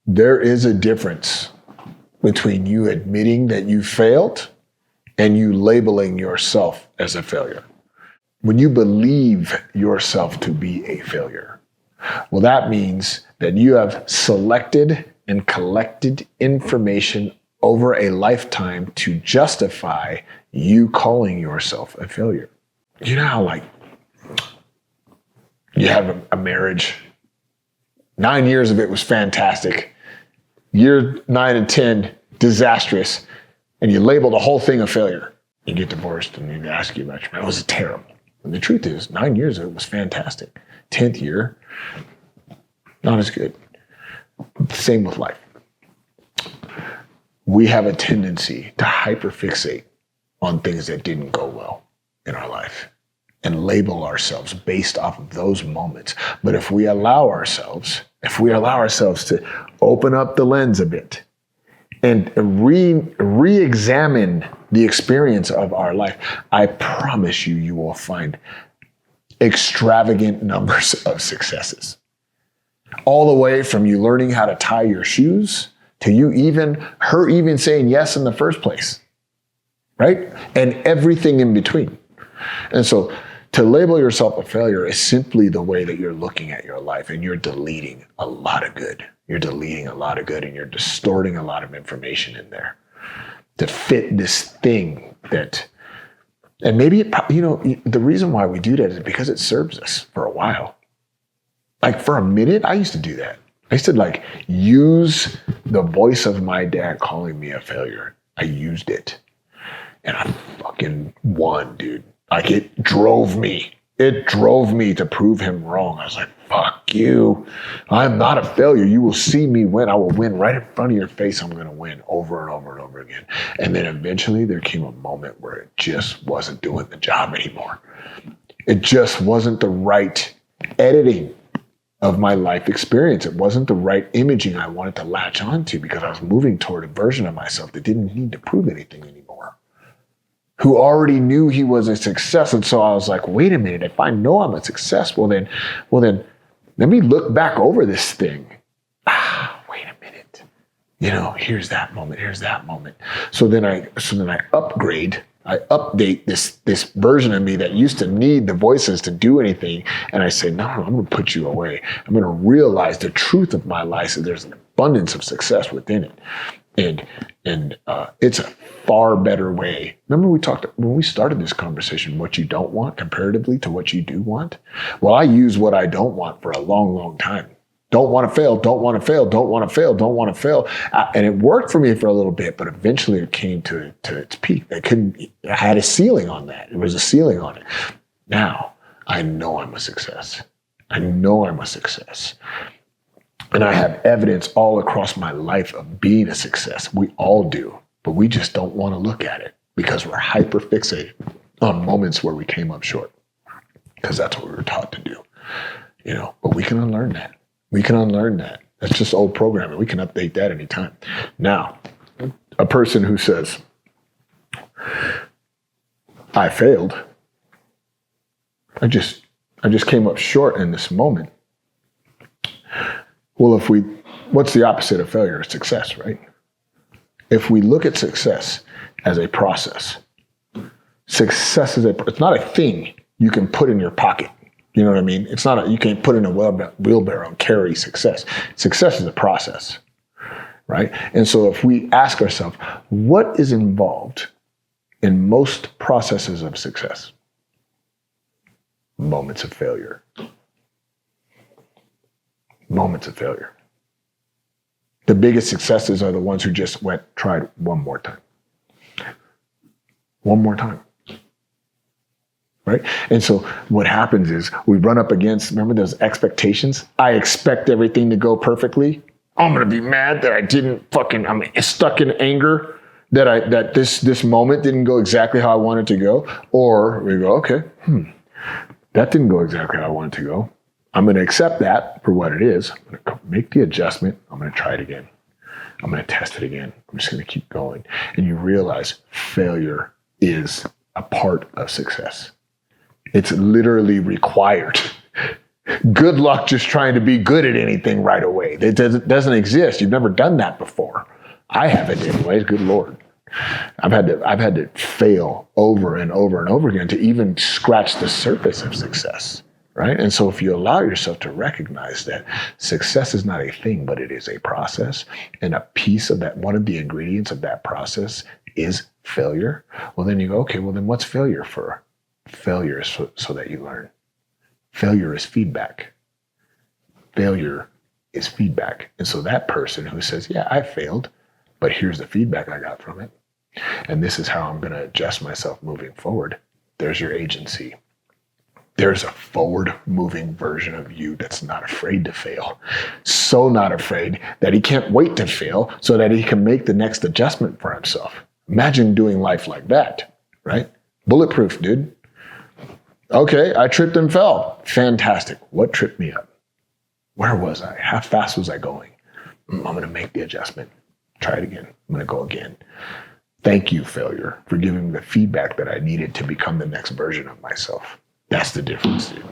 There is a difference between you admitting that you failed and you labeling yourself as a failure. When you believe yourself to be a failure, well, that means that you have selected and collected information over a lifetime to justify you calling yourself a failure. You know how, like, you have a marriage, 9 years of it was fantastic. Year 9 and 10, disastrous. And you label the whole thing a failure. You get divorced and you ask you about your marriage. It was terrible. And the truth is, 9 years of it was fantastic. 10th year, not as good. Same with life. We have a tendency to hyperfixate on things that didn't go well in our life and label ourselves based off of those moments. But if we allow ourselves to open up the lens a bit and re-examine the experience of our life, I promise you, you will find extravagant numbers of successes. All the way from you learning how to tie your shoes to her even saying yes in the first place, right? And everything in between. And so to label yourself a failure is simply the way that you're looking at your life and you're deleting a lot of good. You're deleting a lot of good and you're distorting a lot of information in there to fit this thing that, and maybe, the reason why we do that is because it serves us for a while. Like for a minute, I used to do that. I used to use the voice of my dad calling me a failure. I used it and I fucking won, dude. Like it drove me to prove him wrong. I was like, fuck you. I'm not a failure. You will see me win. I will win right in front of your face. I'm going to win over and over and over again. And then eventually there came a moment where it just wasn't doing the job anymore. It just wasn't the right editing of my life experience. It wasn't the right imaging I wanted to latch onto because I was moving toward a version of myself that didn't need to prove anything anymore, who already knew he was a success. And so I was like, wait a minute, if I know I'm a success, well then let me look back over this thing. Wait a minute. Here's that moment. So then I upgrade, I update this version of me that used to need the voices to do anything. And I say, no, I'm going to put you away. I'm going to realize the truth of my life. So there's an abundance of success within it. And it's a far better way. Remember when we started this conversation, what you don't want comparatively to what you do want? Well, I use what I don't want for a long, long time. Don't want to fail, don't want to fail, don't want to fail, don't want to fail. And it worked for me for a little bit, but eventually it came to its peak. I had a ceiling on that. There was a ceiling on it. Now, I know I'm a success. And I have evidence all across my life of being a success. We all do, but we just don't want to look at it because we're hyper fixated on moments where we came up short because that's what we were taught to do, but we can unlearn that. That's just old programming. We can update that anytime. Now, a person who says, I failed. I just came up short in this moment. Well, what's the opposite of failure? Success, right? If we look at success as a process, success it's not a thing you can put in your pocket. You know what I mean? It's not you can't put in a wheelbarrow and carry success. Success is a process, right? And so if we ask ourselves, what is involved in most processes of success? Moments of failure. Moments of failure. The biggest successes are the ones who just tried one more time. One more time. Right? And so what happens is we run up against, remember those expectations? I expect everything to go perfectly. I'm going to be mad that I didn't I'm stuck in anger that this moment didn't go exactly how I wanted to go. Or we go, okay, that didn't go exactly how I wanted to go. I'm going to accept that for what it is. I'm going to make the adjustment. I'm going to try it again. I'm going to test it again. I'm just going to keep going. And you realize failure is a part of success. It's literally required. Good luck just trying to be good at anything right away. It doesn't exist. You've never done that before. I haven't anyways, good Lord. I've had to fail over and over and over again to even scratch the surface of success, right? And so if you allow yourself to recognize that success is not a thing, but it is a process, and a piece of that, one of the ingredients of that process is failure, well, then you go, okay, well, then what's failure for? Failure is so that you learn. Failure is feedback. Failure is feedback. And so that person who says, yeah, I failed, but here's the feedback I got from it, and this is how I'm going to adjust myself moving forward. There's your agency. There's a forward-moving version of you that's not afraid to fail. So not afraid that he can't wait to fail so that he can make the next adjustment for himself. Imagine doing life like that, right? Bulletproof, dude. Okay, I tripped and fell. Fantastic. What tripped me up? Where was I? How fast was I going? I'm going to make the adjustment. Try it again. I'm going to go again. Thank you, failure, for giving me the feedback that I needed to become the next version of myself. That's the difference, dude.